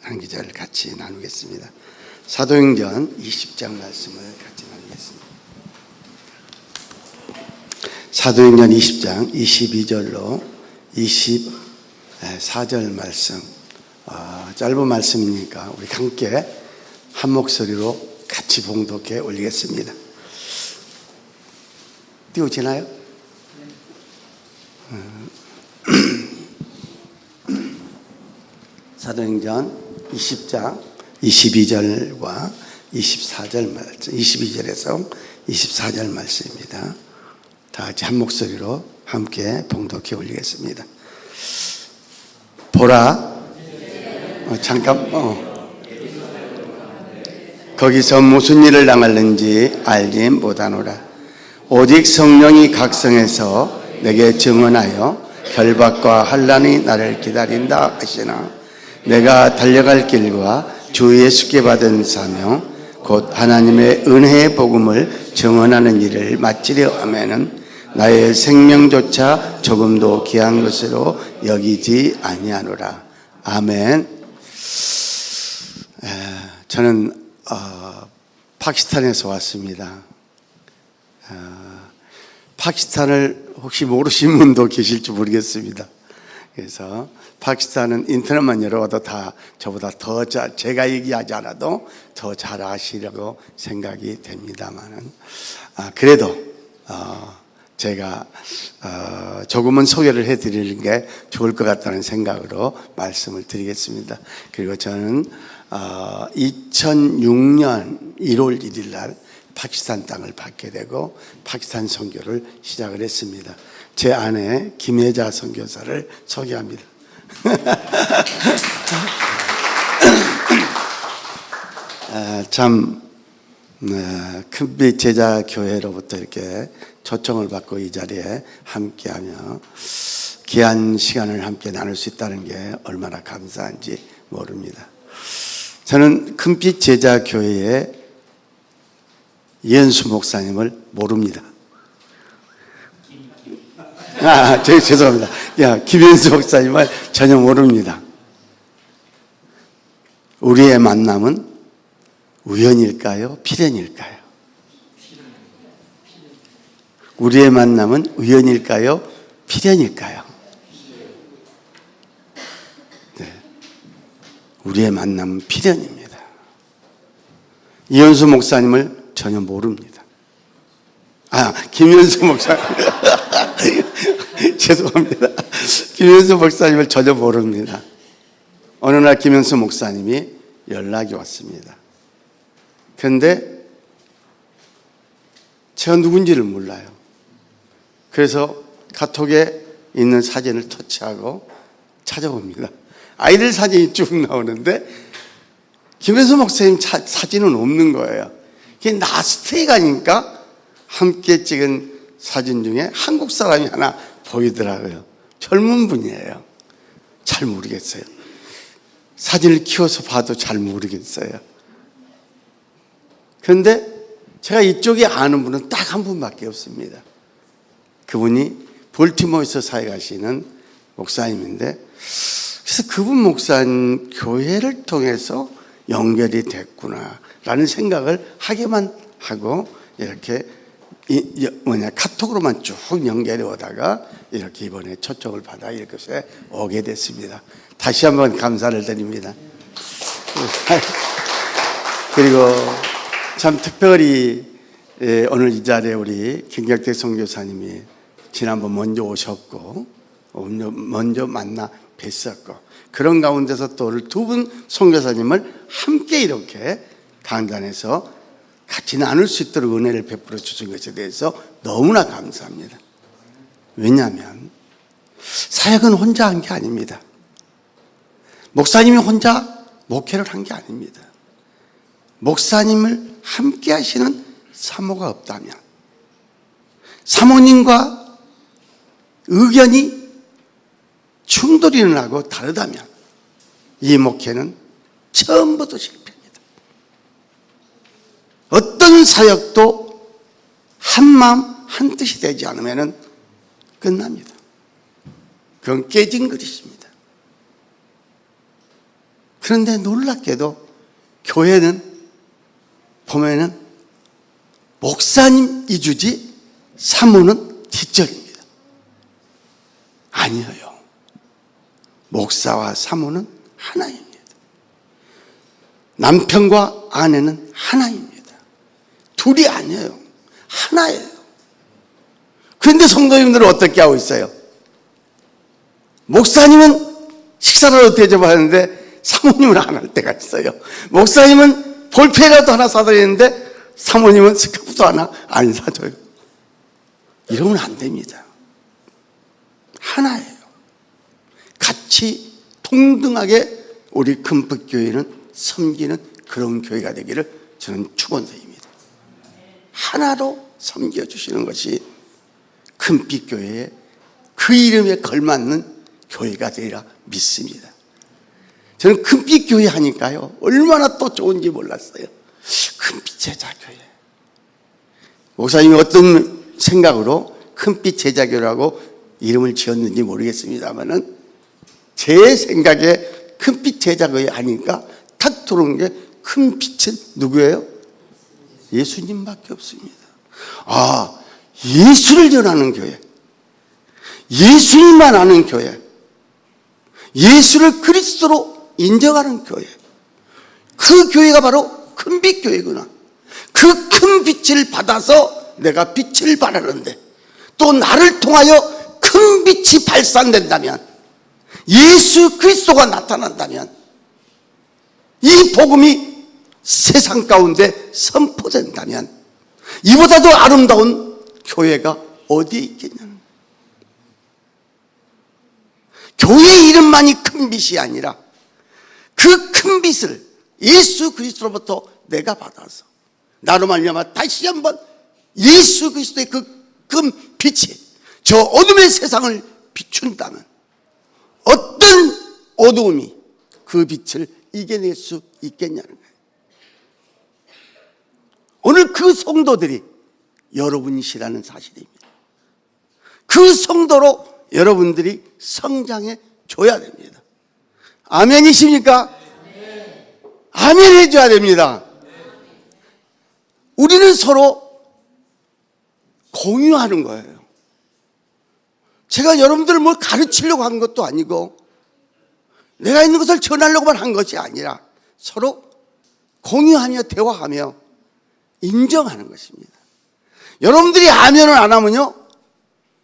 한 구절 같이 나누겠습니다. 사도행전 20장 말씀을 같이 나누겠습니다. 사도행전 20장 22절로 24절 말씀, 짧은 말씀이니까 우리 함께 한 목소리로 같이 봉독해 올리겠습니다. 띄워지나요? 사도행전 20장 22절과 24절 말씀, 22절에서 24절 말씀입니다. 다 같이 한 목소리로 함께 봉독해 올리겠습니다. 보라, 거기서 무슨 일을 당할는지 알지 못하노라. 오직 성령이 각성해서 내게 증언하여 결박과 환난이 나를 기다린다 하시나, 내가 달려갈 길과 주 예수께 받은 사명 곧 하나님의 은혜의 복음을 증언하는 일을 마치려 하면은 나의 생명조차 조금도 귀한 것으로 여기지 아니하노라. 아멘. 저는 파키스탄에서 왔습니다. 파키스탄을 혹시 모르시는 분도 계실지 모르겠습니다. 그래서 파키스탄은 인터넷만 열어봐도 다 저보다 더 제가 얘기하지 않아도 더 잘 아시려고 생각이 됩니다만은, 그래도 제가 조금은 소개를 해드리는 게 좋을 것 같다는 생각으로 말씀을 드리겠습니다. 그리고 저는 2006년 1월 1일 날 파키스탄 땅을 받게 되고 파키스탄 선교를 시작을 했습니다. 제 아내 김혜자 선교사를 소개합니다. 참 큰빛 제자교회로부터 이렇게 초청을 받고 이 자리에 함께하며 귀한 시간을 함께 나눌 수 있다는 게 얼마나 감사한지 모릅니다. 저는 큰빛 제자교회의 이현수 목사님을 모릅니다. 죄송합니다. 김현수 목사님을 전혀 모릅니다. 우리의 만남은 우연일까요? 필연일까요? 우리의 만남은 우연일까요? 필연일까요? 네. 우리의 만남은 필연입니다. 이현수 목사님을 전혀 모릅니다. 김현수 목사님. 죄송합니다. 김현수 목사님을 전혀 모릅니다. 어느 날 김현수 목사님이 연락이 왔습니다. 그런데 제가 누군지를 몰라요. 그래서 카톡에 있는 사진을 터치하고 찾아봅니다. 아이들 사진이 쭉 나오는데 김현수 목사님 사진은 없는 거예요. 그게 나스테이 가니까 함께 찍은 사진 중에 한국 사람이 하나 보이더라고요. 젊은 분이에요. 잘 모르겠어요. 사진을 키워서 봐도 잘 모르겠어요. 그런데 제가 이쪽에 아는 분은 딱 한 분밖에 없습니다. 그분이 볼티모어에서 사역하시는 목사님인데, 그래서 그분 목사님 교회를 통해서 연결이 됐구나라는 생각을 하기만 하고 이렇게 카톡으로만 쭉 연결해 오다가 이렇게 이번에 초청을 받아 이렇게 오게 됐습니다. 다시 한번 감사를 드립니다. 그리고 참 특별히 오늘 이 자리에 우리 김경태 선교사님이 지난번 먼저 오셨고 먼저 만나 뵀었고, 그런 가운데서 또 오늘 두 분 선교사님을 함께 이렇게 강단에서 같이 나눌 수 있도록 은혜를 베풀어 주신 것에 대해서 너무나 감사합니다. 왜냐하면 사역은 혼자 한 게 아닙니다. 목사님이 혼자 목회를 한 게 아닙니다. 목사님을 함께 하시는 사모가 없다면, 사모님과 의견이 충돌이 일어나고 다르다면 이 목회는 처음부터 실패합니다. 어떤 사역도 한 마음 한 뜻이 되지 않으면 끝납니다. 그건 깨진 그릇입니다. 그런데 놀랍게도 교회는 보면은 목사님 이주지 사모는 뒷전입니다. 아니에요. 목사와 사모는 하나입니다. 남편과 아내는 하나입니다. 둘이 아니에요. 하나예요. 그런데 성도님들은 어떻게 하고 있어요? 목사님은 식사를 대접하는데 사모님은 안 할 때가 있어요. 목사님은 볼펜이라도 하나 사드리는데 사모님은 스카프도 하나 안 사줘요. 이러면 안 됩니다. 하나예요. 같이 동등하게 우리 금빛교회는 섬기는 그런 교회가 되기를 저는 축원드립니다. 하나로 섬겨주시는 것이 금빛교회의 그 이름에 걸맞는 교회가 되리라 믿습니다. 저는 금빛교회 하니까요 얼마나 또 좋은지 몰랐어요. 금빛 제자교회. 목사님이 어떤 생각으로 금빛 제자교라고 이름을 지었는지 모르겠습니다만은 제 생각에 금빛 제자교회 하니까 탁 들어온 게 큰 빛은 누구예요? 예수님밖에 없습니다. 아, 예수를 전하는 교회, 예수님만 아는 교회, 예수를 그리스도로 인정하는 교회, 그 교회가 바로 큰빛 교회구나. 그 큰 빛을 받아서 내가 빛을 발하는데 또 나를 통하여 큰 빛이 발산된다면, 예수 그리스도가 나타난다면 이 복음이 세상 가운데 선포된다면 이보다도 아름다운 교회가 어디에 있겠냐는 거예요. 교회 이름만이 큰 빛이 아니라 그 큰 빛을 예수 그리스도로부터 내가 받아서 나로 말미암아 다시 한번 예수 그리스도의 그 큰 빛이 저 어둠의 세상을 비춘다면 어떤 어두움이 그 빛을 이겨낼 수 있겠냐는 거예요. 오늘 그 성도들이 여러분이시라는 사실입니다. 그 성도로 여러분들이 성장해 줘야 됩니다. 아멘이십니까? 아멘 해줘야 됩니다. 우리는 서로 공유하는 거예요. 제가 여러분들을 뭘 가르치려고 한 것도 아니고 내가 있는 것을 전하려고만 한 것이 아니라 서로 공유하며 대화하며 인정하는 것입니다. 여러분들이 아멘을 안 하면요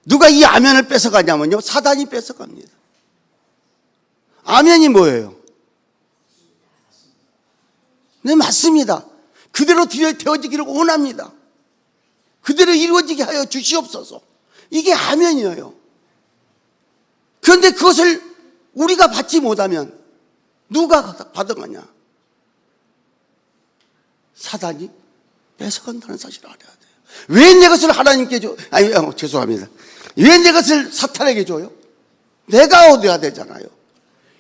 누가 이 아멘을 뺏어가냐면요 사단이 뺏어갑니다. 아멘이 뭐예요? 네, 맞습니다. 그대로 되어지기를 원합니다. 그대로 이루어지게 하여 주시옵소서. 이게 아멘이에요. 그런데 그것을 우리가 받지 못하면 누가 받아가냐? 사단이 뺏어간다는 사실을 알아야 돼요. 왜 내 것을 하나님께 줘? 죄송합니다. 왜 내 것을 사탄에게 줘요? 내가 얻어야 되잖아요.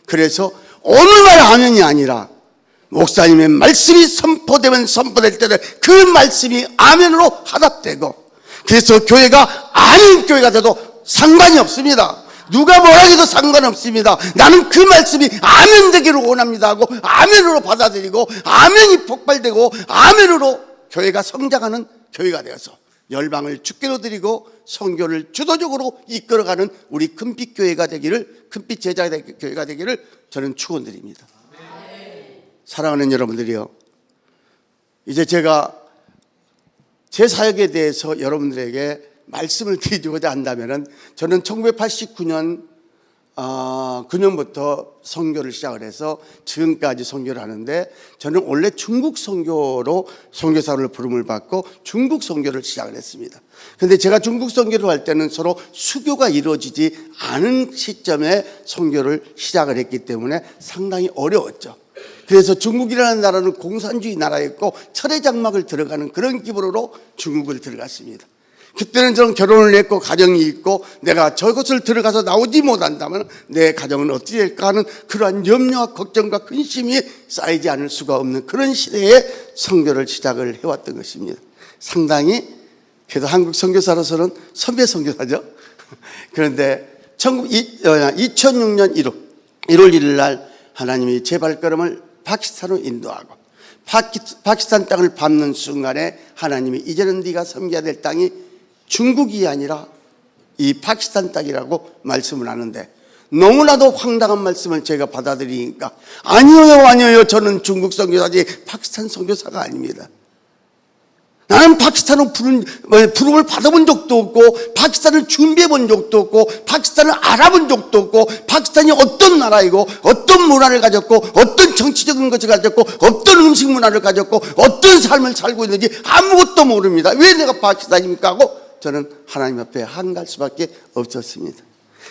그래서 오늘날 아멘이 아니라 목사님의 말씀이 선포되면 선포될 때는 그 말씀이 아멘으로 화답되고, 그래서 교회가 아멘 교회가 돼도 상관이 없습니다. 누가 뭐라 해도 상관없습니다. 나는 그 말씀이 아멘 되기를 원합니다 하고 아멘으로 받아들이고 아멘이 폭발되고 아멘으로 교회가 성장하는 교회가 되어서 열방을 주께로 드리고 선교를 주도적으로 이끌어가는 우리 금빛 교회가 되기를, 금빛 제자 교회가 되기를 저는 축원드립니다. 사랑하는 여러분들이요, 이제 제가 제 사역에 대해서 여러분들에게 말씀을 드리고자 한다면은, 저는 1989년 9년부터 선교를 시작을 해서 지금까지 선교를 하는데, 저는 원래 중국 선교로 선교사를 부름을 받고 중국 선교를 시작을 했습니다. 그런데 제가 중국 선교를 할 때는 서로 수교가 이루어지지 않은 시점에 선교를 시작을 했기 때문에 상당히 어려웠죠. 그래서 중국이라는 나라는 공산주의 나라였고 철의 장막을 들어가는 그런 기분으로 중국을 들어갔습니다. 그때는 저는 결혼을 했고 가정이 있고 내가 저것을 들어가서 나오지 못한다면 내 가정은 어떻게 될까 하는 그러한 염려와 걱정과 근심이 쌓이지 않을 수가 없는 그런 시대에 선교를 시작을 해왔던 것입니다. 상당히 그래도 한국 선교사로서는 선배 선교사죠. 그런데 2006년 1월 1일 날 하나님이 제 발걸음을 파키스탄으로 인도하고 파키스탄 땅을 밟는 순간에 하나님이 이제는 네가 섬겨야 될 땅이 중국이 아니라 이 파키스탄 땅이라고 말씀을 하는데, 너무나도 황당한 말씀을 제가 받아들이니까 아니요 저는 중국 선교사지 파키스탄 선교사가 아닙니다. 나는 파키스탄으로 부름을 받아본 적도 없고, 파키스탄을 준비해 본 적도 없고, 파키스탄을 알아본 적도 없고, 파키스탄이 어떤 나라이고 어떤 문화를 가졌고 어떤 정치적인 것을 가졌고 어떤 음식 문화를 가졌고 어떤 삶을 살고 있는지 아무것도 모릅니다. 왜 내가 파키스탄입니까 하고 저는 하나님 앞에 한갈 수밖에 없었습니다.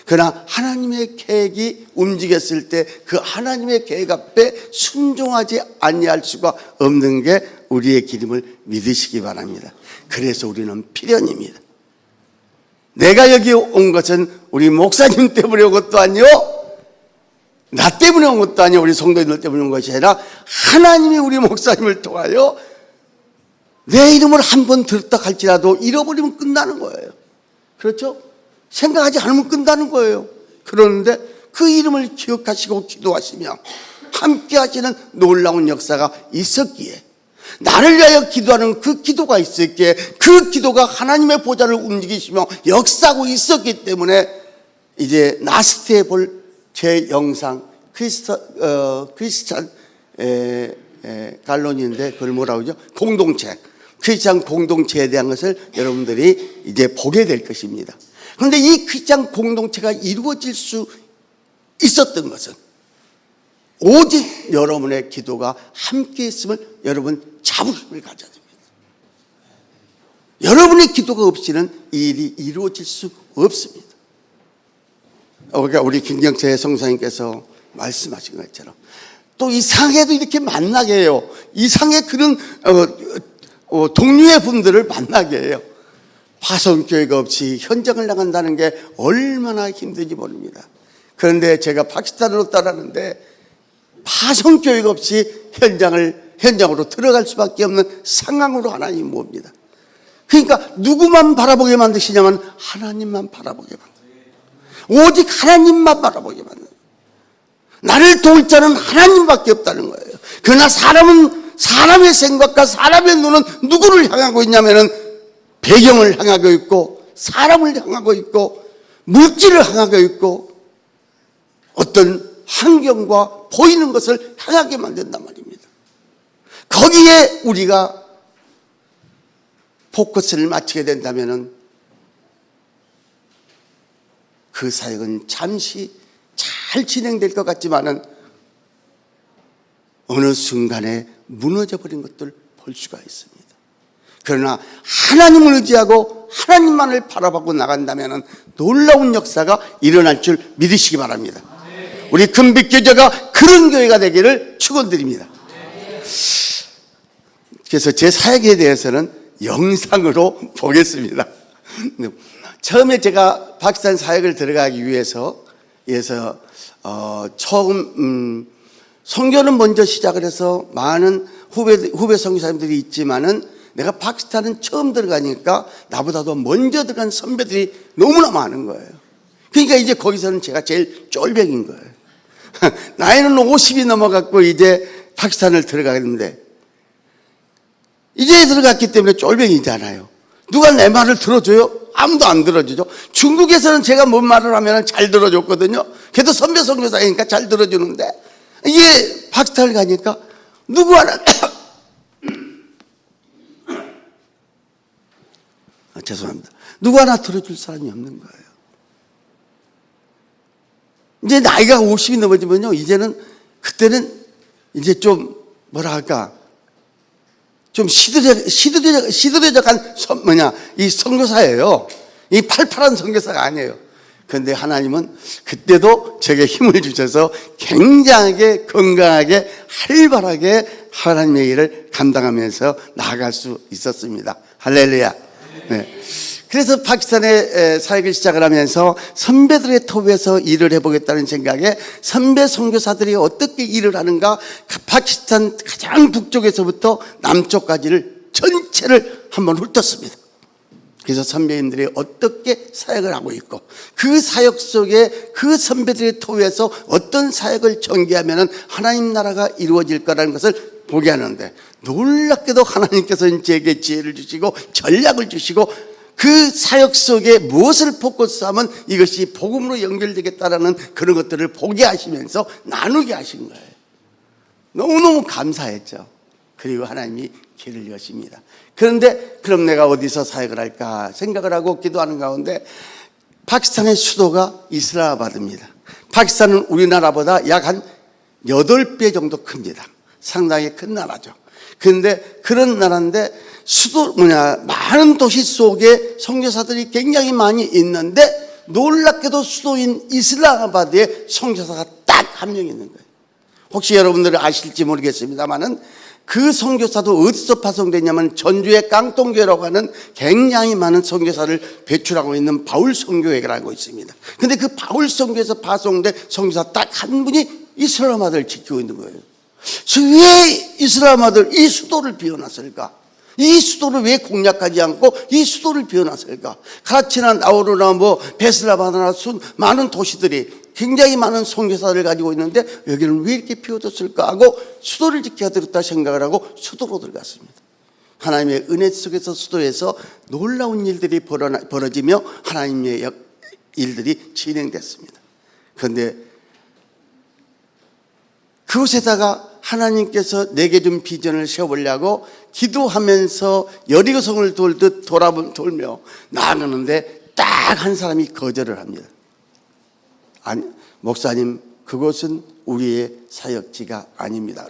그러나 하나님의 계획이 움직였을 때 그 하나님의 계획 앞에 순종하지 아니할 수가 없는 게 우리의 길임을 믿으시기 바랍니다. 그래서 우리는 필연입니다. 내가 여기 온 것은 우리 목사님 때문에 온 것도 아니요, 나 때문에 온 것도 아니요, 우리 성도님들 때문에 온 것이 아니라 하나님이 우리 목사님을 통하여 내 이름을 한번 들었다 할지라도 잃어버리면 끝나는 거예요. 그렇죠? 생각하지 않으면 끝나는 거예요. 그러는데 그 이름을 기억하시고 기도하시며 함께 하시는 놀라운 역사가 있었기에, 나를 위하여 기도하는 그 기도가 있었기에, 그 기도가 하나님의 보좌를 움직이시며 역사하고 있었기 때문에 이제 나스트에 볼 제 영상 크리스찬 갈론인데 그걸 뭐라고 하죠? 공동체, 크리스찬 공동체에 대한 것을 여러분들이 이제 보게 될 것입니다. 그런데 이 크리스찬 공동체가 이루어질 수 있었던 것은 오직 여러분의 기도가 함께 있음을 여러분 자부심을 가져야 됩니다. 여러분의 기도가 없이는 이 일이 이루어질 수 없습니다. 그러니까 우리 김경태 성사님께서 말씀하신 것처럼 또 이상해도 이렇게 만나게 해요. 이상해 그런 동료의 분들을 만나게 해요. 화성교회가 없이 현장을 나간다는 게 얼마나 힘든지 모릅니다. 그런데 제가 파키스탄으로 떠나는데 화성교회가 없이 현장으로 들어갈 수밖에 없는 상황으로 하나님이 봅니다. 그러니까 누구만 바라보게 만드시냐면 하나님만 바라보게 만드세요. 오직 하나님만 바라보게 만드세요. 나를 도울 자는 하나님밖에 없다는 거예요. 그러나 사람의 생각과 사람의 눈은 누구를 향하고 있냐면은 배경을 향하고 있고, 사람을 향하고 있고, 물질을 향하고 있고, 어떤 환경과 보이는 것을 향하게 만든단 말입니다. 거기에 우리가 포커스를 맞추게 된다면은 그 사역은 잠시 잘 진행될 것 같지만은 어느 순간에 무너져 버린 것들 볼 수가 있습니다. 그러나 하나님을 의지하고 하나님만을 바라보고 나간다면 놀라운 역사가 일어날 줄 믿으시기 바랍니다. 우리 금빛교제가 그런 교회가 되기를 축원드립니다. 그래서 제 사역에 대해서는 영상으로 보겠습니다. 처음에 제가 파키스탄 사역을 들어가기 위해서 처음 선교는 먼저 시작을 해서 많은 후배 선교사님들이 있지만은 내가 파키스탄은 처음 들어가니까 나보다도 먼저 들어간 선배들이 너무나 많은 거예요. 그러니까 이제 거기서는 제가 제일 쫄병인 거예요. 나이는 50이 넘어갔고 이제 파키스탄을 들어가겠는데, 이제 들어갔기 때문에 쫄병이잖아요. 누가 내 말을 들어줘요? 아무도 안 들어주죠. 중국에서는 제가 뭔 말을 하면 잘 들어줬거든요. 그래도 선배 선교사이니까 잘 들어주는데, 이게 파키스탄을 가니까 누구 하나 죄송합니다. 누구 하나 들어줄 사람이 없는 거예요. 이제 나이가 50이 넘어지면요, 이제는 그때는 이제 좀 뭐랄까 좀 시들해적한 이 선교사예요. 이 팔팔한 선교사가 아니에요. 그런데 하나님은 그때도 제게 힘을 주셔서 굉장하게 건강하게 활발하게 하나님의 일을 감당하면서 나아갈 수 있었습니다. 할렐루야. 네. 그래서 파키스탄에 사역을 시작을 하면서 선배들의 톱에서 일을 해보겠다는 생각에 선배 선교사들이 어떻게 일을 하는가, 파키스탄 가장 북쪽에서부터 남쪽까지를 전체를 한번 훑었습니다. 그래서 선배님들이 어떻게 사역을 하고 있고 그 사역 속에 그 선배들의 토에서 어떤 사역을 전개하면 하나님 나라가 이루어질 거라는 것을 보게 하는데, 놀랍게도 하나님께서는 제게 지혜를 주시고 전략을 주시고 그 사역 속에 무엇을 포커스하면 이것이 복음으로 연결되겠다라는 그런 것들을 보게 하시면서 나누게 하신 거예요. 너무너무 감사했죠. 그리고 하나님이 길을 여십니다. 그런데 그럼 내가 어디서 사역을 할까 생각을 하고 기도하는 가운데 파키스탄의 수도가 이슬람아바드입니다. 파키스탄은 우리나라보다 약 한 8배 정도 큽니다. 상당히 큰 나라죠. 그런데 그런 나라인데 많은 도시 속에 선교사들이 굉장히 많이 있는데 놀랍게도 수도인 이슬람아바드에 선교사가 딱 한 명 있는 거예요. 혹시 여러분들이 아실지 모르겠습니다만은 그 선교사도 어디서 파송됐냐면 전주의 깡통교회라고 하는 굉장히 많은 선교사를 배출하고 있는 바울 선교회라고 있습니다. 근데 그 바울 선교에서 파송된 선교사 딱 한 분이 이슬람아바드를 지키고 있는 거예요. 왜 이슬람아바드 이 수도를 비워놨을까? 이 수도를 왜 공략하지 않고 이 수도를 비워놨을까? 카라치나 나우루나 베슬라바드나 많은 도시들이 굉장히 많은 선교사를 가지고 있는데 여기는 왜 이렇게 비워뒀을까 하고 수도를 지켜야 되겠다 생각을 하고 수도로 들어갔습니다. 하나님의 은혜 속에서 수도에서 놀라운 일들이 벌어지며 하나님의 일들이 진행됐습니다. 그런데 그곳에다가 하나님께서 내게 준 비전을 세워보려고 기도하면서 여리고성을 돌듯 돌며 나아가는데 딱 한 사람이 거절을 합니다. 아니, 목사님, 그곳은 우리의 사역지가 아닙니다.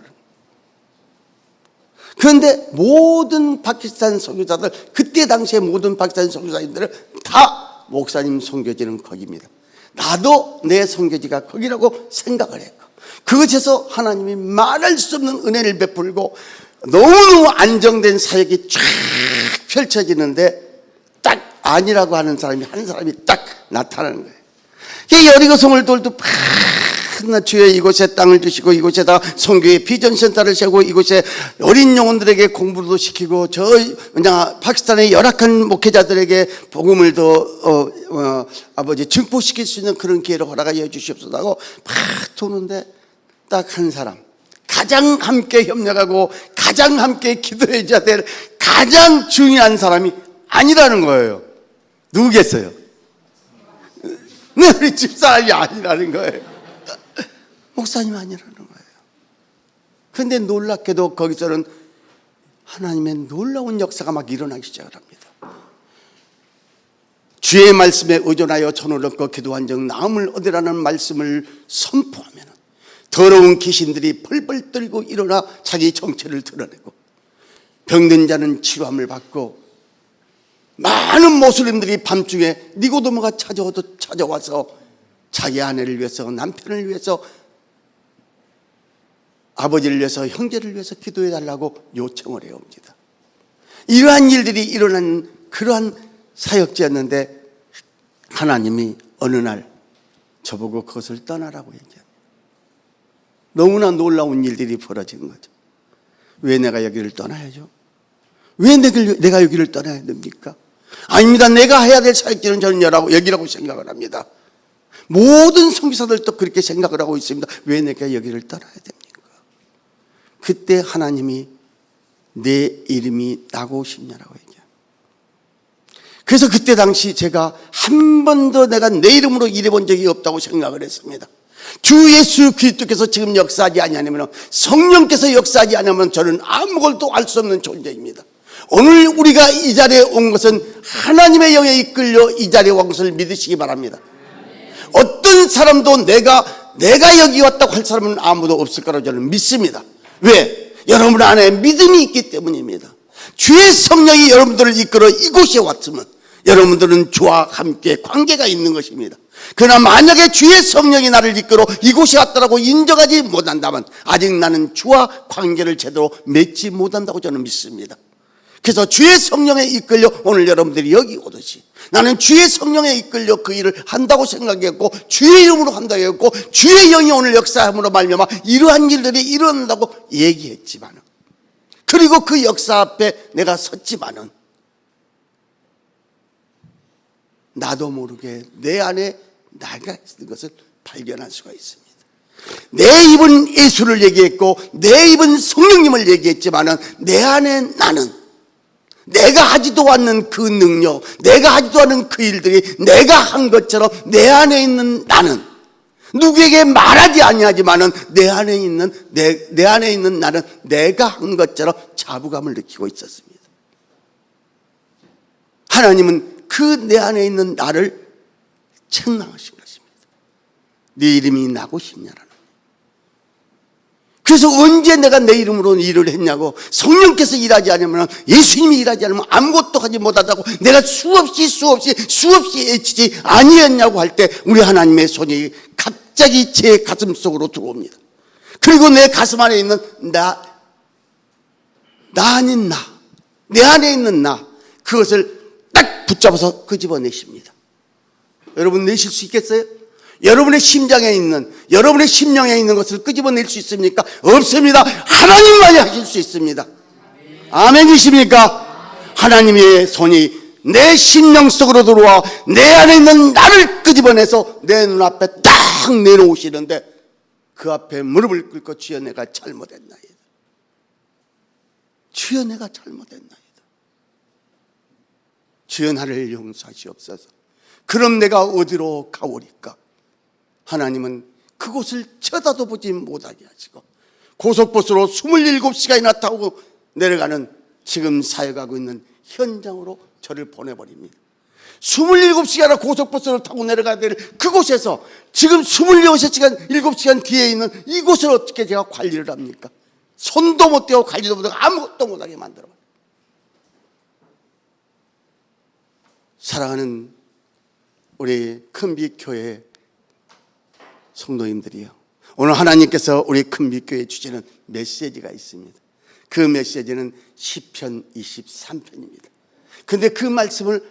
그런데 모든 파키스탄 선교사들, 그때 당시에 모든 파키스탄 선교사님들은 다 목사님 선교지는 거기입니다. 나도 내 선교지가 거기라고 생각을 했고, 그것에서 하나님이 말할 수 없는 은혜를 베풀고 너무너무 안정된 사역이 쫙 펼쳐지는데 딱 아니라고 하는 사람이 한 사람이 딱 나타나는 거예요. 여리고성을 돌도 주여 이곳에 땅을 주시고 이곳에다 선교의 비전센터를 세우고 이곳에 어린 영혼들에게 공부도 시키고 저 파키스탄의 열악한 목회자들에게 복음을 더 아버지 증폭시킬 수 있는 그런 기회를 허락하여 주시옵소서 하고 막 도는데 딱 한 사람, 가장 함께 협력하고 가장 함께 기도해줘야 될 가장 중요한 사람이 아니라는 거예요. 누구겠어요? 우리 집사람이 아니라는 거예요. 목사님 아니라는 거예요. 그런데 놀랍게도 거기서는 하나님의 놀라운 역사가 막 일어나기 시작을 합니다. 주의 말씀에 의존하여 천을 얻고 기도한 적 나음을 얻으라는 말씀을 선포하면 더러운 귀신들이 펄펄 떨고 일어나 자기 정체를 드러내고 병든 자는 치료함을 받고 많은 모슬림들이 밤중에 니고데모가 찾아와서 자기 아내를 위해서 남편을 위해서 아버지를 위해서 형제를 위해서 기도해달라고 요청을 해옵니다. 이러한 일들이 일어난 그러한 사역지였는데 하나님이 어느 날 저보고 그것을 떠나라고 얘기합니다. 너무나 놀라운 일들이 벌어진 거죠. 왜 내가 여기를 떠나야죠? 왜 내가 여기를 떠나야 됩니까? 아닙니다. 내가 해야 될 사역지는 저는 여기라고 생각을 합니다. 모든 선교사들도 그렇게 생각을 하고 있습니다. 왜 내가 여기를 떠나야 됩니까? 그때 하나님이 내 이름이 나고 싶냐라고 얘기합니다. 그래서 그때 당시 제가 한 번도 내가 내 이름으로 일해본 적이 없다고 생각을 했습니다. 주 예수 그리스도께서 지금 역사하지 아니하면, 성령께서 역사하지 않으면 저는 아무것도 알 수 없는 존재입니다. 오늘 우리가 이 자리에 온 것은 하나님의 영에 이끌려 이 자리에 온 것을 믿으시기 바랍니다. 어떤 사람도 내가 여기 왔다고 할 사람은 아무도 없을 거라고 저는 믿습니다. 왜? 여러분 안에 믿음이 있기 때문입니다. 주의 성령이 여러분들을 이끌어 이곳에 왔으면 여러분들은 주와 함께 관계가 있는 것입니다. 그러나 만약에 주의 성령이 나를 이끌어 이곳에 왔다라고 인정하지 못한다면 아직 나는 주와 관계를 제대로 맺지 못한다고 저는 믿습니다. 그래서 주의 성령에 이끌려 오늘 여러분들이 여기 오듯이 나는 주의 성령에 이끌려 그 일을 한다고 생각했고 주의 이름으로 한다고 했고 주의 영이 오늘 역사함으로 말미암아 이러한 일들이 일어난다고 얘기했지만, 그리고 그 역사 앞에 내가 섰지만은 나도 모르게 내 안에 나가 있는 것을 발견할 수가 있습니다. 내 입은 예수를 얘기했고 내 입은 성령님을 얘기했지만은 내 안에 나는 내가 하지도 않는 그 능력, 내가 하지도 않은 그 일들이 내가 한 것처럼 내 안에 있는 나는 누구에게 말하지 아니하지만은 내 안에 있는 나는 내가 한 것처럼 자부감을 느끼고 있었습니다. 하나님은 그 내 안에 있는 나를 책망하신 것입니다. 네 이름이 나고 싶냐라는. 그래서 언제 내가 내 이름으로 일을 했냐고, 성령께서 일하지 않으면, 예수님이 일하지 않으면 아무것도 하지 못하다고 내가 수없이 애치지 아니했냐고 할 때 우리 하나님의 손이 갑자기 제 가슴 속으로 들어옵니다. 그리고 내 가슴 안에 있는 나 아닌 내 안에 있는 그것을 딱 붙잡아서 끄집어내십니다. 여러분 내실 수 있겠어요? 여러분의 심장에 있는, 여러분의 심령에 있는 것을 끄집어낼 수 있습니까? 없습니다. 하나님만이 하실 수 있습니다. 아멘이십니까? 하나님의 손이 내 심령 속으로 들어와 내 안에 있는 나를 끄집어내서 내 눈앞에 딱 내놓으시는데, 그 앞에 무릎을 꿇고 주여 내가 잘못했나이다. 주여 내가 잘못했나이다. 주여 나를 용서하시옵소서. 그럼 내가 어디로 가오리까? 하나님은 그곳을 쳐다도 보지 못하게 하시고 고속버스로 27시간이나 타고 내려가는 지금 사역하고 있는 현장으로 저를 보내버립니다. 27시간이나 고속버스를 타고 내려가야 될 그곳에서 지금 27시간, 7시간 뒤에 있는 이곳을 어떻게 제가 관리를 합니까? 손도 못 대고 관리도 못하고 아무것도 못하게 만들어요. 사랑하는 우리 큰빛교회 성도님들이요, 오늘 하나님께서 우리 큰빛교회에 주시는 메시지가 있습니다. 그 메시지는 시편 23편입니다. 근데 그 말씀을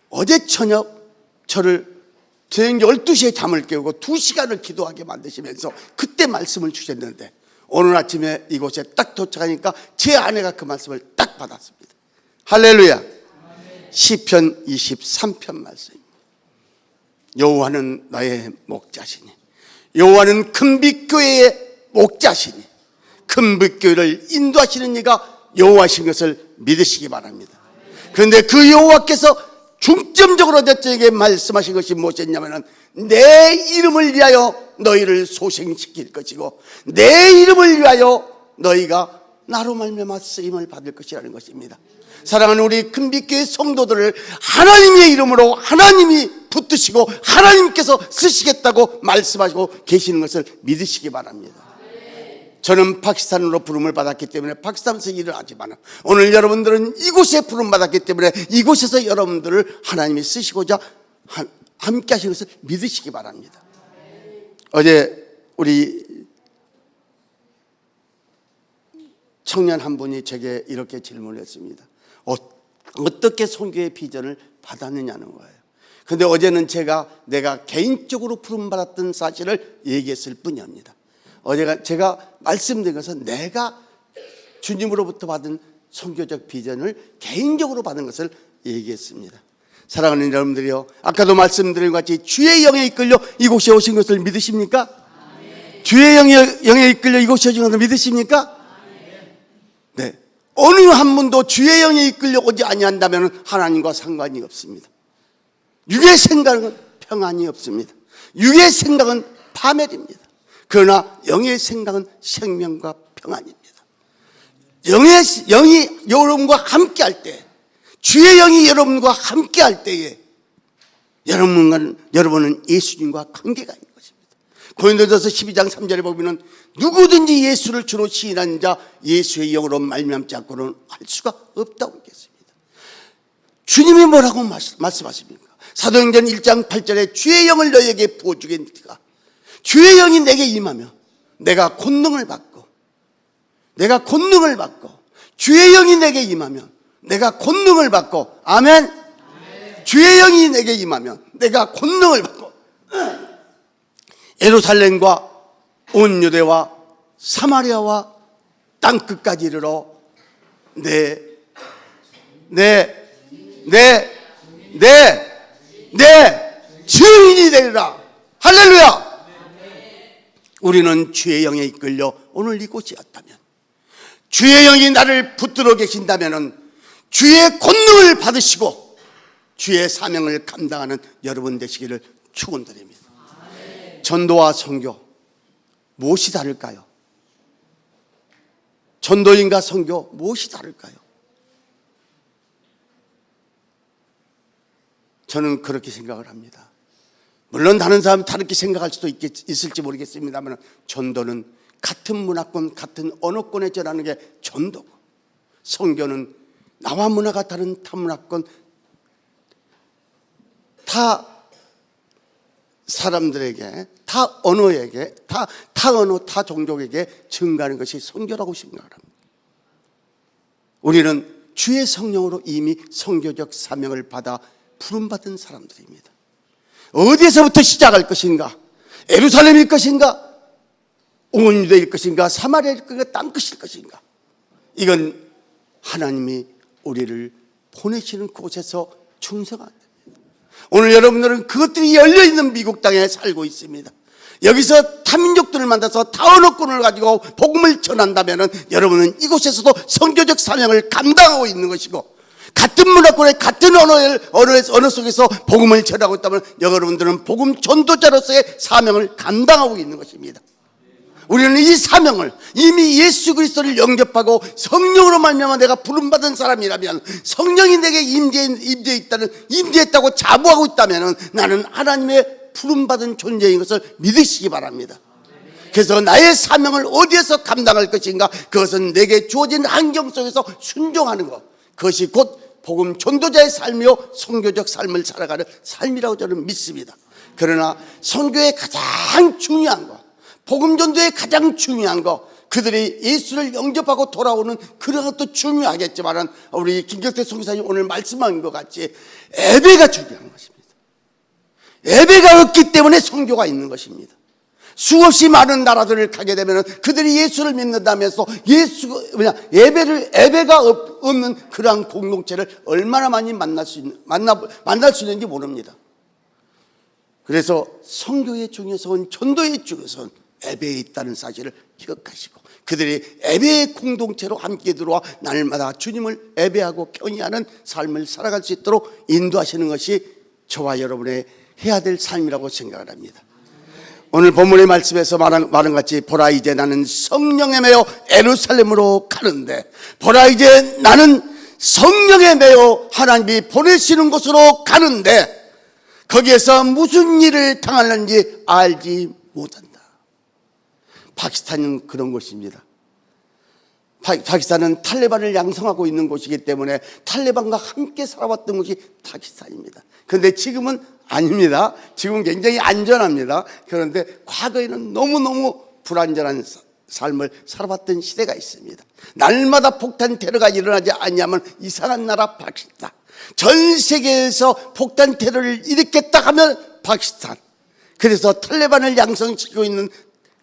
어제 저녁 저를 저녁 12시에 잠을 깨우고 2시간을 기도하게 만드시면서 그때 말씀을 주셨는데, 오늘 아침에 이곳에 딱 도착하니까 제 아내가 그 말씀을 딱 받았습니다. 할렐루야. 시편 23편 말씀입니다. 여호와는 나의 목자시니, 여호와는 큰빛교회의 목자시니, 큰빛교회를 인도하시는 이가 여호와신 것을 믿으시기 바랍니다. 그런데 그 여호와께서 중점적으로 저에게 말씀하신 것이 무엇이었냐면, 내 이름을 위하여 너희를 소생시킬 것이고 내 이름을 위하여 너희가 나로 말미암아 쓰임을 받을 것이라는 것입니다. 사랑하는 우리 큰빛교회 성도들을 하나님의 이름으로 하나님이 붙드시고 하나님께서 쓰시겠다고 말씀하시고 계시는 것을 믿으시기 바랍니다. 저는 파키스탄으로 부름을 받았기 때문에 파키스탄에서 일을 하지만, 오늘 여러분들은 이곳에 부름 받았기 때문에 이곳에서 여러분들을 하나님이 쓰시고자 함께 하시는 것을 믿으시기 바랍니다. 어제 우리 청년 한 분이 제게 이렇게 질문을 했습니다. 어떻게 선교의 비전을 받았느냐는 거예요. 그런데 어제는 내가 개인적으로 부름받았던 사실을 얘기했을 뿐입니다. 제가 말씀드린 것은 내가 주님으로부터 받은 선교적 비전을 개인적으로 받은 것을 얘기했습니다. 사랑하는 여러분들이요, 아까도 말씀드린 것 같이 주의 영에 이끌려 이곳에 오신 것을 믿으십니까? 아멘. 주의 영에 이끌려 이곳에 오신 것을 믿으십니까? 아멘. 네. 어느 한 분도 주의 영에 이끌려 오지 아니한다면 하나님과 상관이 없습니다. 육의 생각은 평안이 없습니다. 육의 생각은 파멸입니다. 그러나 영의 생각은 생명과 평안입니다. 영이 여러분과 함께 할 때, 주의 영이 여러분과 함께 할 때에 여러분은 예수님과 관계가 있는 것입니다. 고린도전서 12장 3절에 보면 누구든지 예수를 주로 시인하는 자 예수의 영으로 말미암지 않고는 할 수가 없다고 했습니다. 주님이 뭐라고 말씀하십니까? 사도행전 1장 8절에 주의 영을 너에게 부어주겠니까? 주의 영이 내게 임하며 내가 권능을 받고 주의 영이 내게 임하면 내가 권능을 받고, 아멘. 주의 영이 내게 임하면 내가 권능을 받고 예루살렘과 온 유대와 사마리아와 땅끝까지 이르러 내 증인이 되리라. 할렐루야. 우리는 주의 영에 이끌려 오늘 이곳에 왔다면, 주의 영이 나를 붙들어 계신다면 주의 권능을 받으시고 주의 사명을 감당하는 여러분 되시기를 축원드립니다. 전도와 선교, 무엇이 다를까요? 전도인과 선교, 무엇이 다를까요? 저는 그렇게 생각을 합니다. 물론 다른 사람 다르게 생각할 수도 있을지 모르겠습니다만, 전도는 같은 문화권, 같은 언어권에 전하는 게 전도고, 선교는 나와 문화가 다른 타 문화권, 타 사람들에게, 타 언어에게, 타 언어, 타 종족에게 증가하는 것이 선교라고 생각을 합니다. 우리는 주의 성령으로 이미 선교적 사명을 받아 부름받은 사람들입니다. 어디에서부터 시작할 것인가? 예루살렘일 것인가? 온 유대일 것인가? 사마리아일 것인가? 땅끝일 것인가? 이건 하나님이 우리를 보내시는 곳에서 충성한 겁니다. 오늘 여러분들은 그것들이 열려있는 미국 땅에 살고 있습니다. 여기서 타민족들을 만나서 타언어권을 가지고 복음을 전한다면 여러분은 이곳에서도 선교적 사명을 감당하고 있는 것이고, 같은 문화권의 같은 언어 속에서 복음을 전하고 있다면 여러분들은 복음 전도자로서의 사명을 감당하고 있는 것입니다. 우리는 이 사명을 이미 예수 그리스도를 영접하고 성령으로 말미암아 내가 부름받은 사람이라면, 성령이 내게 임재했다고 자부하고 있다면 나는 하나님의 부름받은 존재인 것을 믿으시기 바랍니다. 그래서 나의 사명을 어디에서 감당할 것인가? 그것은 내게 주어진 환경 속에서 순종하는 것, 그것이 곧 복음 전도자의 삶이요 선교적 삶을 살아가는 삶이라고 저는 믿습니다. 그러나 선교의 가장 중요한 것, 복음 전도의 가장 중요한 것, 그들이 예수를 영접하고 돌아오는 그런 것도 중요하겠지만, 우리 김경태 선교사님 오늘 말씀한 것 같이 예배가 중요한 것입니다. 예배가 없기 때문에 선교가 있는 것입니다. 수없이 많은 나라들을 가게 되면 그들이 예수를 믿는다면서 예배가 없는 그러한 공동체를 얼마나 많이 만날 수 있는지 모릅니다. 그래서 선교의 중에서는, 전도의 중에서는 예배에 있다는 사실을 기억하시고, 그들이 예배의 공동체로 함께 들어와 날마다 주님을 예배하고 경외하는 삶을 살아갈 수 있도록 인도하시는 것이 저와 여러분의 해야 될 삶이라고 생각을 합니다. 오늘 본문의 말씀에서 말한 같이, 보라 이제 나는 성령에 매여 예루살렘으로 가는데, 보라 이제 나는 성령에 매여 하나님이 보내시는 곳으로 가는데 거기에서 무슨 일을 당하는지 알지 못한다. 파키스탄은 그런 곳입니다. 파키스탄은 탈레반을 양성하고 있는 곳이기 때문에 탈레반과 함께 살아왔던 곳이 파키스탄입니다. 그런데 지금은 아닙니다. 지금 굉장히 안전합니다. 그런데 과거에는 너무너무 불안전한 삶을 살아왔던 시대가 있습니다. 날마다 폭탄 테러가 일어나지 않냐면 이상한 나라 파키스탄. 전 세계에서 폭탄 테러를 일으켰다 하면 파키스탄. 그래서 탈레반을 양성시키고 있는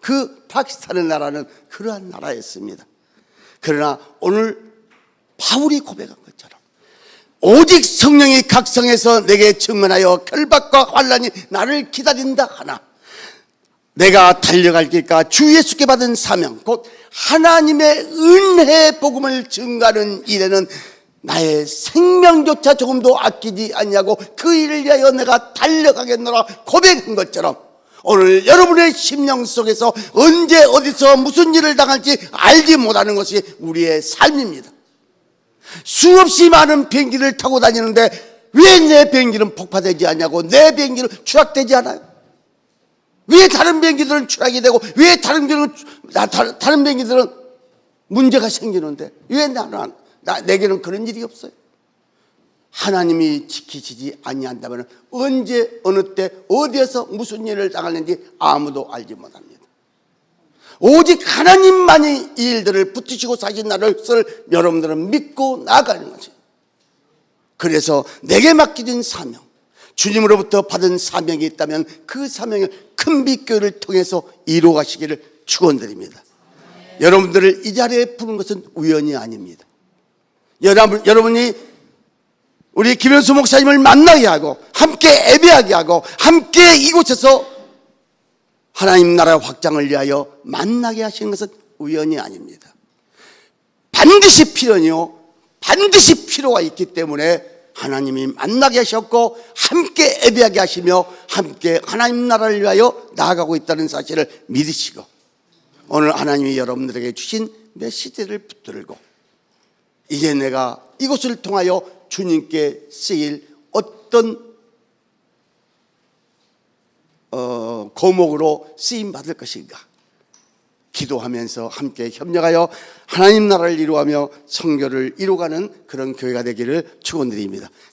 그 파키스탄의 나라는 그러한 나라였습니다. 그러나 오늘 바울이 고백한 것처럼 오직 성령이 각성해서 내게 증언하여 결박과 환난이 나를 기다린다 하나, 내가 달려갈 길과 주 예수께 받은 사명, 곧 하나님의 은혜의 복음을 증가하는 일에는 나의 생명조차 조금도 아끼지 않냐고 그 일을 위하여 내가 달려가겠노라 고백한 것처럼, 오늘 여러분의 심령 속에서 언제 어디서 무슨 일을 당할지 알지 못하는 것이 우리의 삶입니다. 수없이 많은 비행기를 타고 다니는데 왜 내 비행기는 폭파되지 않냐고, 내 비행기는 추락되지 않아요? 왜 다른 비행기들은 추락이 되고 왜 다른 비행기들은 문제가 생기는데 왜 내게는 그런 일이 없어요? 하나님이 지키시지 아니한다면 언제 어느 때 어디에서 무슨 일을 당하는지 아무도 알지 못합니다. 오직 하나님만이 이 일들을 붙드시고 사신 나를 여러분들은 믿고 나아가는 거죠. 그래서 내게 맡겨진 사명, 주님으로부터 받은 사명이 있다면 그 사명을 큰 빛교회를 통해서 이루어가시기를 축원드립니다. 여러분들을 이 자리에 부른 것은 우연이 아닙니다. 여러분이 우리 김현수 목사님을 만나게 하고 함께 예배하게 하고 함께 이곳에서 하나님 나라 확장을 위하여 만나게 하시는 것은 우연이 아닙니다. 반드시 필요하요. 반드시 필요가 있기 때문에 하나님이 만나게 하셨고 함께 예배하게 하시며 함께 하나님 나라를 위하여 나아가고 있다는 사실을 믿으시고 오늘 하나님이 여러분들에게 주신 메시지를 붙들고 이제 내가 이것을 통하여 주님께 쓰일 어떤 거목으로 쓰임받을 것인가 기도하면서 함께 협력하여 하나님 나라를 이루어가며 성교를 이루어가는 그런 교회가 되기를 축원드립니다.